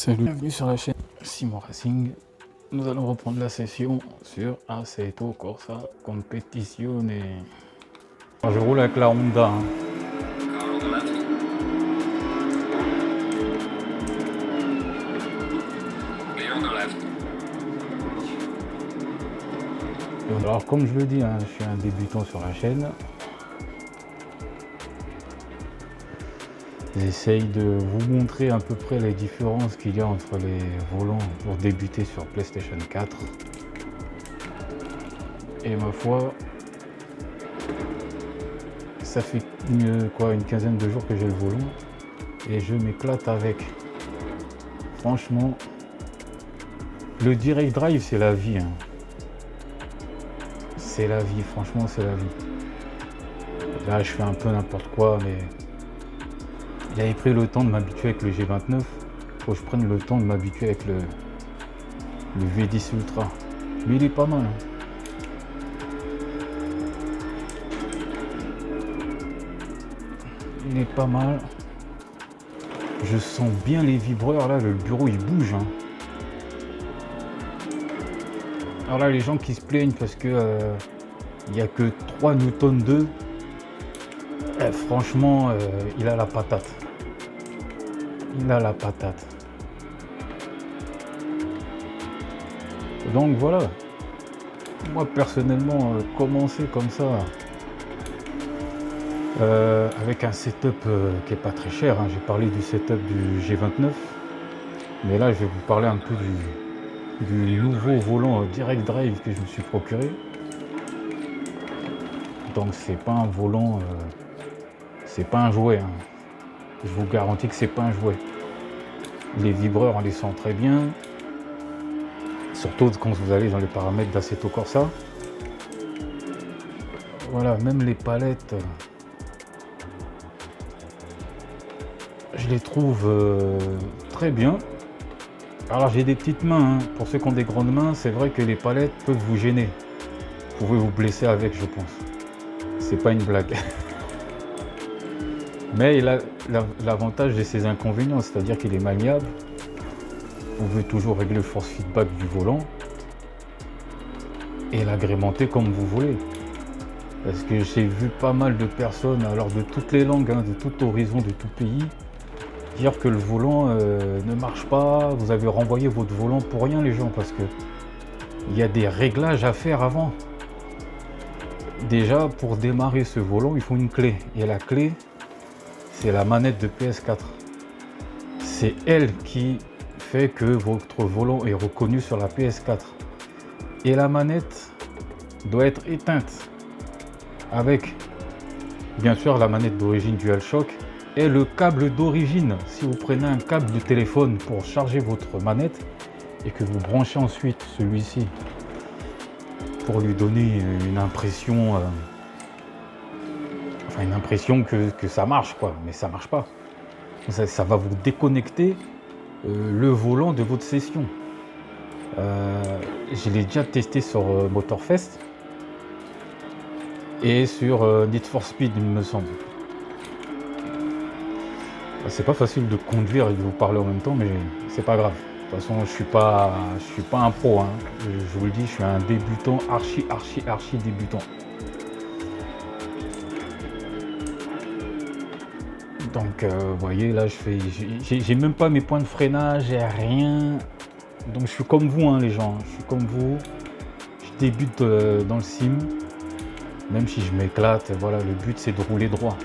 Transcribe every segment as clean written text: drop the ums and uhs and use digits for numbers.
Salut, bienvenue sur la chaîne Simon Racing. Nous allons reprendre la session sur Assetto Corsa Competizione. Je roule avec la Honda. Alors comme je le dis, je suis un débutant sur la chaîne. J'essaye de vous montrer à peu près les différences qu'il y a entre les volants pour débuter sur PlayStation 4. Et ma foi, ça fait une quinzaine de jours que j'ai le volant et je m'éclate avec. Franchement, le direct drive c'est la vie. C'est la vie, franchement c'est la vie. Là je fais un peu n'importe quoi, mais j'avais pris le temps de m'habituer avec le G29. Faut que je prenne le temps de m'habituer avec le V10 Ultra. Mais il est pas mal. Il est pas mal. Je sens bien les vibreurs là, le bureau il bouge. Alors là les gens qui se plaignent parce que il n'y a que 3 Newton 2. Franchement, il a la patate. Il a la patate. Donc voilà. Moi personnellement, commencer comme ça, avec un setup qui est pas très cher. J'ai parlé du setup du G29, mais là je vais vous parler un peu du nouveau volant direct drive que je me suis procuré. Donc c'est pas un volant. C'est pas un jouet, Je vous garantis que c'est pas un jouet. Les vibreurs, on les sent très bien. Surtout quand vous allez dans les paramètres d'Assetto Corsa. Voilà, même les palettes, je les trouve très bien. Alors j'ai des petites mains, Pour ceux qui ont des grandes mains, c'est vrai que les palettes peuvent vous gêner. Vous pouvez vous blesser avec, je pense. C'est pas une blague. Mais il a l'avantage de ses inconvénients, c'est-à-dire qu'il est maniable. Vous pouvez toujours régler le force feedback du volant et l'agrémenter comme vous voulez. Parce que j'ai vu pas mal de personnes, alors de toutes les langues, de tout horizon, de tout pays, dire que le volant ne marche pas. Vous avez renvoyé votre volant pour rien, les gens, parce que il y a des réglages à faire avant. Déjà, pour démarrer ce volant, il faut une clé. Et la clé, c'est la manette de PS4. C'est elle qui fait que votre volant est reconnu sur la PS4. Et la manette doit être éteinte avec, bien sûr, la manette d'origine DualShock et le câble d'origine. Si vous prenez un câble de téléphone pour charger votre manette et que vous branchez ensuite celui-ci pour lui donner une impression... une impression que ça marche, mais ça marche pas. Ça va vous déconnecter le volant de votre session. Je l'ai déjà testé sur Motorfest et sur Need for Speed, il me semble. C'est pas facile de conduire et de vous parler en même temps, mais c'est pas grave. De toute façon, je suis pas un pro. Je vous le dis, je suis un débutant, archi débutant. Donc vous voyez là j'ai même pas mes points de freinage, j'ai rien. Donc je suis comme vous les gens, je suis comme vous. Je débute dans le sim. Même si je m'éclate, voilà, le but c'est de rouler droit.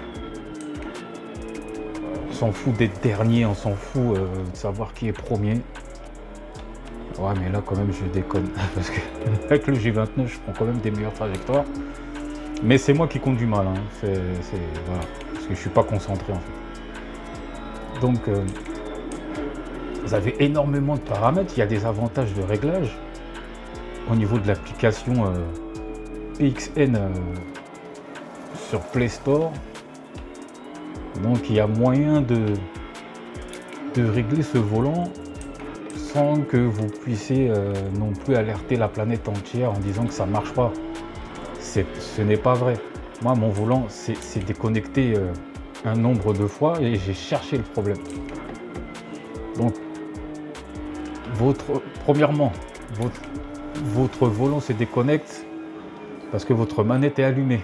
On s'en fout d'être dernier, on s'en fout de savoir qui est premier. Ouais mais là quand même je déconne. Parce que avec le G29 je prends quand même des meilleures trajectoires. Mais c'est moi qui conduis mal, voilà. Parce que je suis pas concentré en fait. Donc vous avez énormément de paramètres, il y a des avantages de réglage au niveau de l'application PXN sur Play Store. Donc il y a moyen de régler ce volant sans que vous puissiez non plus alerter la planète entière en disant que ça marche pas. Ce n'est pas vrai. Moi, mon volant s'est Premièrement, votre, votre volant se déconnecte parce que votre manette est allumée.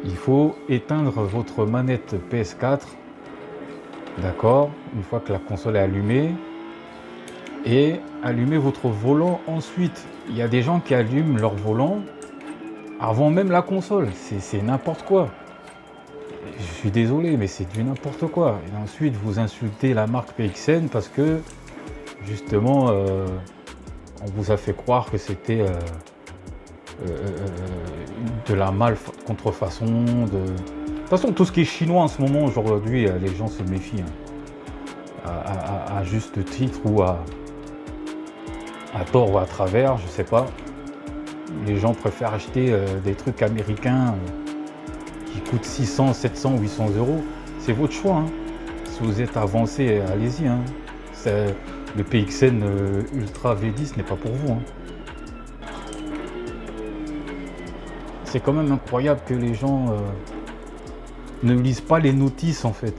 Il faut éteindre votre manette PS4, d'accord, une fois que la console est allumée, et allumer votre volant ensuite. Il y a des gens qui allument leur volant avant même la console, c'est n'importe quoi. Je suis désolé, mais c'est du n'importe quoi. Et ensuite, vous insultez la marque PXN parce que, justement, on vous a fait croire que c'était de la contrefaçon. De toute façon, tout ce qui est chinois en ce moment, aujourd'hui, les gens se méfient. Hein. À juste titre ou à tort ou à travers, je sais pas. Les gens préfèrent acheter des trucs américains qui coûtent 600, 700, 800 euros. C'est votre choix. Hein. Si vous êtes avancé, allez-y. Hein. Le PXN Ultra V10 n'est pas pour vous. Hein. C'est quand même incroyable que les gens ne lisent pas les notices en fait.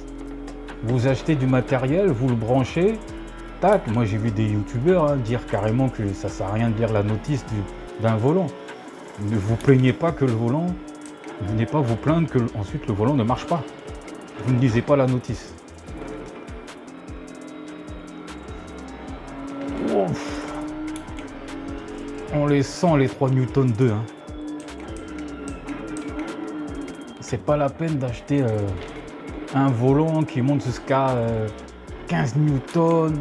Vous achetez du matériel, vous le branchez, tac. Moi j'ai vu des youtubeurs dire carrément que ça sert à rien de lire la notice d'un volant. Ne vous plaignez pas que le volant, venez pas vous plaindre que ensuite le volant ne marche pas. Vous ne lisez pas la notice. Ouf. On les sent les 3 Newton 2. Hein. C'est pas la peine d'acheter un volant qui monte jusqu'à 15 Newton.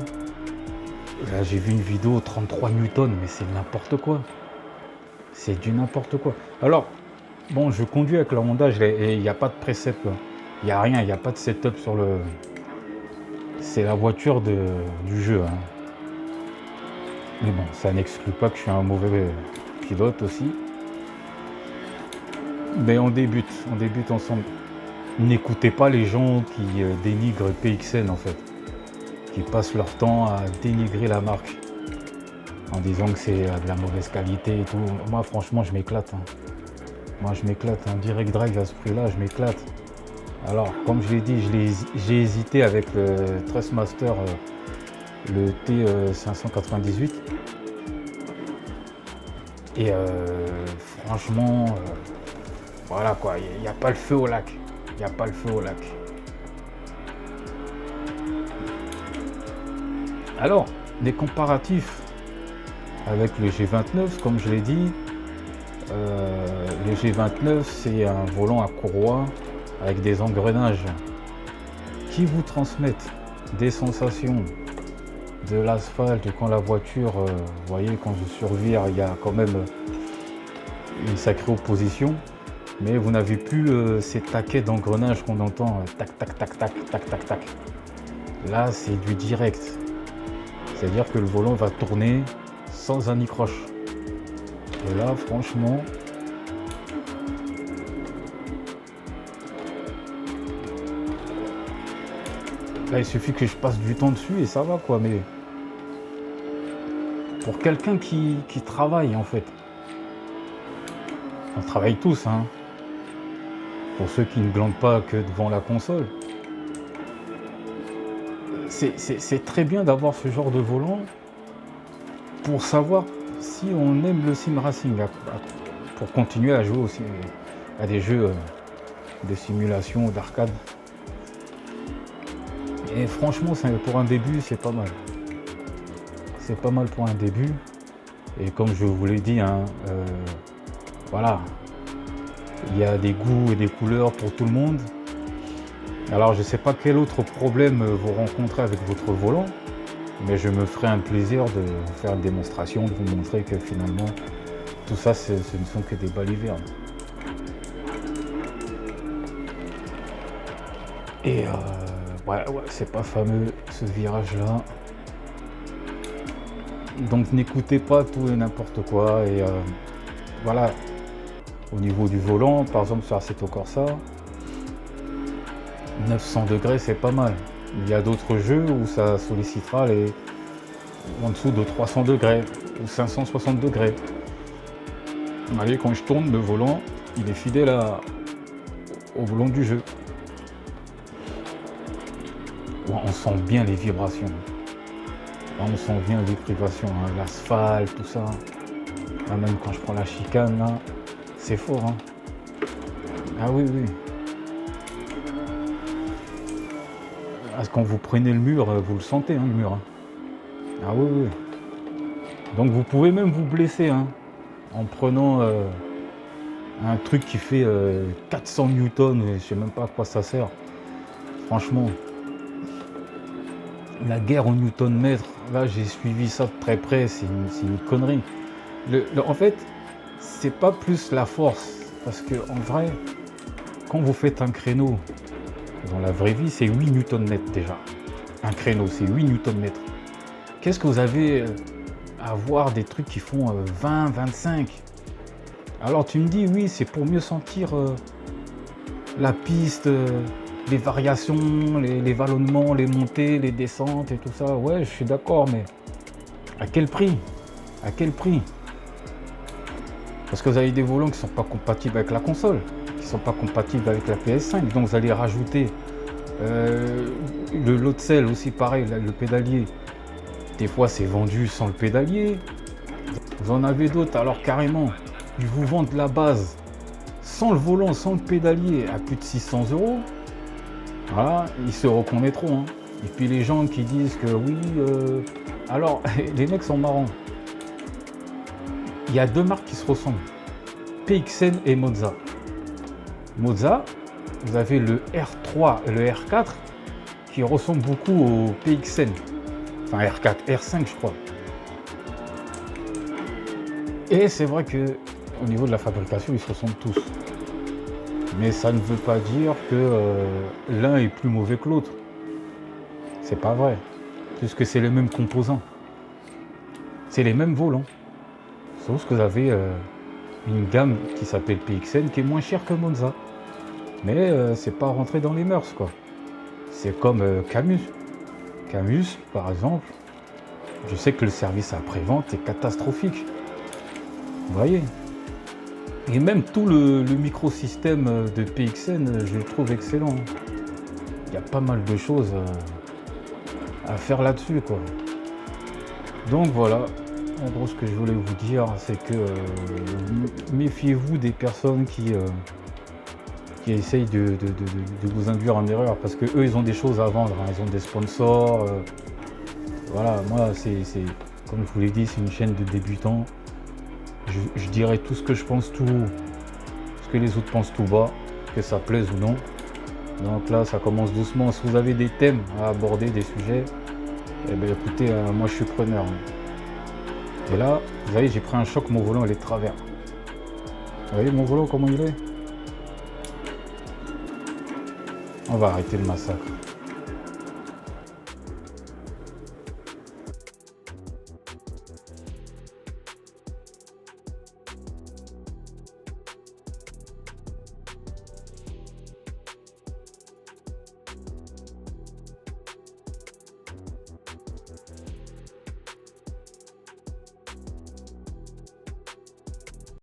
Là j'ai vu une vidéo 33 Newton, mais c'est n'importe quoi. C'est du n'importe quoi. Alors, bon, je conduis avec la Honda et il n'y a pas de preset. Il n'y a rien, il n'y a pas de setup sur le... C'est la voiture du jeu. Hein. Mais bon, ça n'exclut pas que je suis un mauvais pilote aussi. Mais on débute ensemble. N'écoutez pas les gens qui dénigrent PXN en fait. Qui passent leur temps à dénigrer la marque. En disant que c'est de la mauvaise qualité et tout. Moi franchement je m'éclate. Hein. Moi je m'éclate. Un direct drive à ce prix là, je m'éclate. Alors comme je l'ai dit, j'ai hésité avec le Trustmaster, le T598. Et franchement, voilà quoi, il n'y a pas le feu au lac. Il n'y a pas le feu au lac. Alors, des comparatifs avec le G29, comme je l'ai dit, le G29 c'est un volant à courroie avec des engrenages qui vous transmettent des sensations de l'asphalte quand la voiture, vous voyez, quand je survire, il y a quand même une sacrée opposition, mais vous n'avez plus ces taquets d'engrenage qu'on entend, tac, tac, tac, tac, tac, tac, tac. Là, c'est du direct. C'est-à-dire que le volant va tourner sans anicroche. Et là, franchement, là, il suffit que je passe du temps dessus et ça va, quoi. Mais pour quelqu'un qui travaille, en fait, on travaille tous, hein. Pour ceux qui ne glandent pas que devant la console. C'est très bien d'avoir ce genre de volant pour savoir si on aime le sim racing, pour continuer à jouer aussi à des jeux de simulation, d'arcade. Et franchement, pour un début, c'est pas mal. C'est pas mal pour un début. Et comme je vous l'ai dit, hein, voilà, il y a des goûts et des couleurs pour tout le monde. Alors je ne sais pas quel autre problème vous rencontrez avec votre volant, mais je me ferai un plaisir de vous faire une démonstration, de vous montrer que finalement tout ça ce ne sont que des balivernes. Et ouais, c'est pas fameux ce virage là. Donc n'écoutez pas tout et n'importe quoi. Et voilà, au niveau du volant, par exemple sur Assetto Corsa, 900 degrés c'est pas mal. Il y a d'autres jeux où ça sollicitera en dessous de 300 degrés ou 560 degrés. Vous voyez, quand je tourne, le volant il est fidèle au volant du jeu. On sent bien les vibrations. Là, on sent bien les privations, hein, l'asphalte, tout ça. Là, même quand je prends la chicane, là, c'est fort. Hein. Ah oui, oui. Parce que quand vous prenez le mur, vous le sentez, hein, le mur. Hein. Ah oui, oui. Donc vous pouvez même vous blesser hein, en prenant un truc qui fait 400 newtons, et je sais même pas à quoi ça sert. Franchement, la guerre au newton-mètre, là j'ai suivi ça de très près, c'est une connerie. En fait, c'est pas plus la force, parce que en vrai, quand vous faites un créneau, dans la vraie vie, c'est 8 newton-mètres déjà. Un créneau, c'est 8 newton-mètres. Qu'est-ce que vous avez à voir des trucs qui font 20, 25? Alors tu me dis, oui, c'est pour mieux sentir la piste, les variations, les vallonnements, les montées, les descentes et tout ça. Ouais, je suis d'accord, mais à quel prix? À quel prix? Parce que vous avez des volants qui ne sont pas compatibles avec la console, qui ne sont pas compatibles avec la PS5. Donc vous allez rajouter le lot de sel aussi pareil, le pédalier. Des fois c'est vendu sans le pédalier. Vous en avez d'autres, alors carrément, ils vous vendent la base sans le volant, sans le pédalier à plus de 600 €. Voilà, ils se reconnaîtront. Hein. Et puis les gens qui disent que oui, alors les mecs sont marrants. Il y a deux marques qui se ressemblent, PXN et Moza. Moza, vous avez le R3 et le R4 qui ressemblent beaucoup au PXN. Enfin R4, R5 je crois. Et c'est vrai que au niveau de la fabrication, ils se ressemblent tous. Mais ça ne veut pas dire que l'un est plus mauvais que l'autre. C'est pas vrai. Puisque c'est les mêmes composants. C'est les mêmes volants. Sauf que vous avez une gamme qui s'appelle PXN qui est moins chère que Monza. Mais c'est pas rentré dans les mœurs quoi. C'est comme Camus. Camus, par exemple, je sais que le service après-vente est catastrophique. Vous voyez? Et même tout le microsystème de PXN, je le trouve excellent. Il y a pas mal de choses à faire là-dessus, quoi. Donc voilà, en gros ce que je voulais vous dire, c'est que méfiez-vous des personnes qui essayent de vous induire en erreur, parce que eux ils ont des choses à vendre, hein. Ils ont des sponsors. Voilà, moi c'est comme je vous l'ai dit, c'est une chaîne de débutants. Je dirais tout ce que je pense tout haut, ce que les autres pensent tout bas, que ça plaise ou non. Donc là, ça commence doucement. Si vous avez des thèmes à aborder, des sujets, eh bien écoutez, moi je suis preneur. Et là, vous voyez, j'ai pris un choc, mon volant il est de travers. Vous voyez mon volant comment il est? On va arrêter le massacre.